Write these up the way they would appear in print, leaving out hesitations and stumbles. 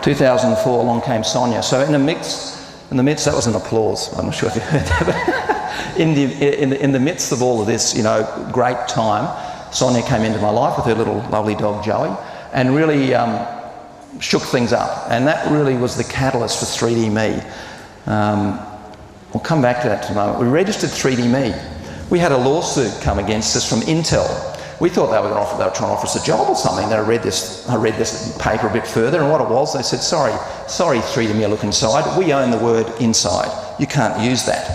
2004, along came Sonya. So in the midst, that was an applause. I'm not sure if you heard that. But in the midst of all of this, great time, Sonya came into my life with her little lovely dog Joey, and really shook things up. And that really was the catalyst for 3D Me. We'll come back to that in a moment. We registered 3D Me. We had a lawsuit come against us from Intel. We thought they were trying to offer us a job or something. I read this paper a bit further, and what it was, they said, sorry 3D Me, look inside. We own the word inside. You can't use that.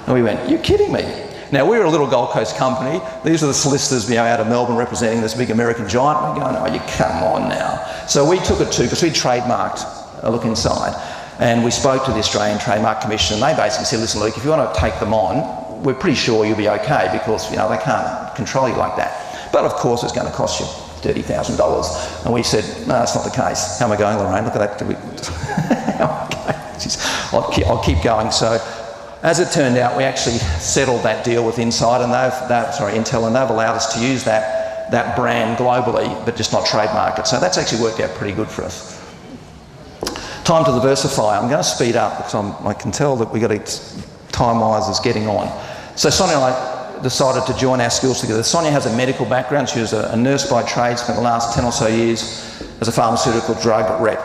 And we went, you're kidding me. Now, we were a little Gold Coast company. These are the solicitors out of Melbourne representing this big American giant. We're going, oh, you come on now. So we took it because we trademarked a look inside. And we spoke to the Australian Trademark Commission, and they basically said, listen, Luke, if you want to take them on, we're pretty sure you'll be okay because, they can't control you like that. But of course, it's going to cost you $30,000. And we said, no, that's not the case. How am I going, Lorraine? Look at that. I'll keep going. So as it turned out, we actually settled that deal with Intel, and they've allowed us to use that brand globally, but just not trademark it. So that's actually worked out pretty good for us. Time to diversify. I'm going to speed up because I can tell that time-wise is getting on. So Sonya and I decided to join our skills together. Sonya has a medical background. She was a nurse by trade, spent the last 10 or so years as a pharmaceutical drug rep.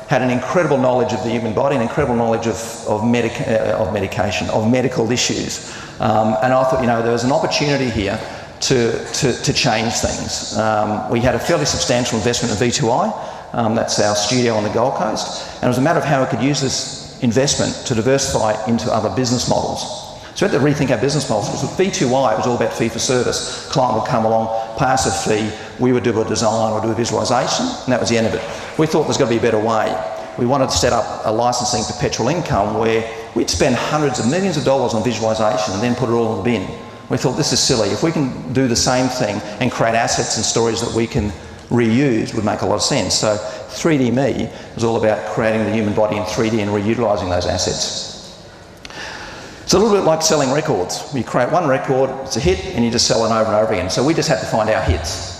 Had an incredible knowledge of the human body, an incredible knowledge of medication, of medical issues. And I thought, there was an opportunity here to change things. We had a fairly substantial investment in V2I. That's our studio on the Gold Coast. And it was a matter of how we could use this investment to diversify into other business models. So we had to rethink our business models, because with V2I, it was all about fee for service. Client would come along, pay us a fee, we would do a design or do a visualisation, and that was the end of it. We thought there's got to be a better way. We wanted to set up a licensing perpetual income where we'd spend hundreds of millions of dollars on visualisation and then put it all in the bin. We thought, this is silly. If we can do the same thing and create assets and stories that we can reuse, would make a lot of sense. So 3D Me was all about creating the human body in 3D and reutilising those assets. It's a little bit like selling records. You create one record, it's a hit, and you just sell it over and over again. So we just had to find our hits.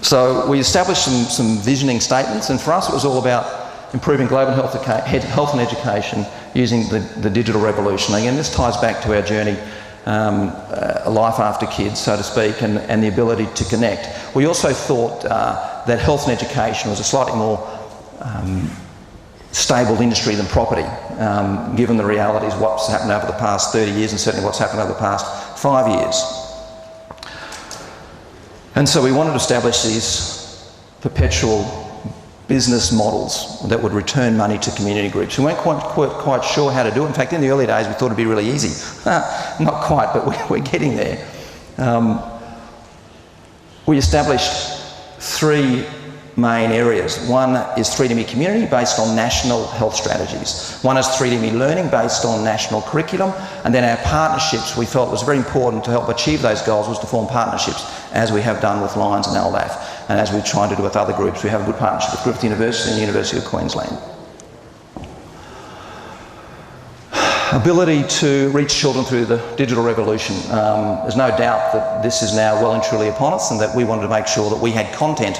So we established some visioning statements, and for us it was all about improving global health and education using the digital revolution. Again, this ties back to our journey, a life after kids, so to speak, and the ability to connect. We also thought that health and education was a slightly more stable industry than property, given the realities of what's happened over the past 30 years and certainly what's happened over the past 5 years. And so we wanted to establish these perpetual business models that would return money to community groups. We weren't quite sure how to do it. In fact, in the early days, we thought it'd be really easy. Not quite, but we're getting there. We established three main areas. One is 3D Me Community, based on national health strategies. One is 3D Me Learning, based on national curriculum. And then our partnerships, we felt was very important to help achieve those goals, was to form partnerships, as we have done with Lions and LDAF, and as we're trying to do with other groups. We have a good partnership with Griffith University and the University of Queensland. Ability to reach children through the digital revolution. There's no doubt that this is now well and truly upon us, and that we wanted to make sure that we had content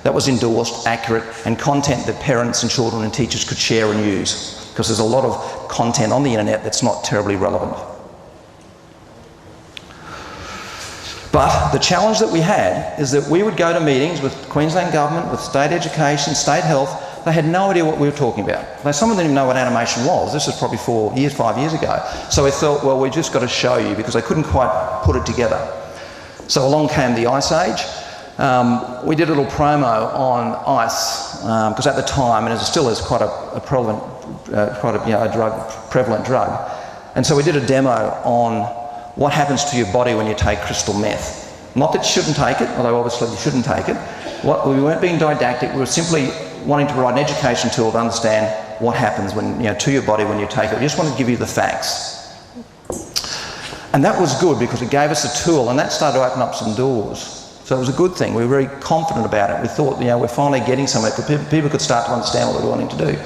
that was endorsed, accurate, and content that parents and children and teachers could share and use, because there's a lot of content on the internet that's not terribly relevant. But the challenge that we had is that we would go to meetings with Queensland Government, with state education, state health. They had no idea what we were talking about. Some of them didn't know what animation was. This was probably 5 years ago. So we thought, well, we just got to show you, because they couldn't quite put it together. So along came the Ice Age. We did a little promo on ice, because at the time, and it still is quite a prevalent drug. And so we did a demo on what happens to your body when you take crystal meth. Not that you shouldn't take it, although obviously you shouldn't take it. We weren't being didactic. We were simply wanting to provide an education tool to understand what happens to your body when you take it. We just wanted to give you the facts. And that was good, because it gave us a tool, and that started to open up some doors. So it was a good thing. We were very confident about it. We thought, we're finally getting somewhere, because people could start to understand what we were wanting to do.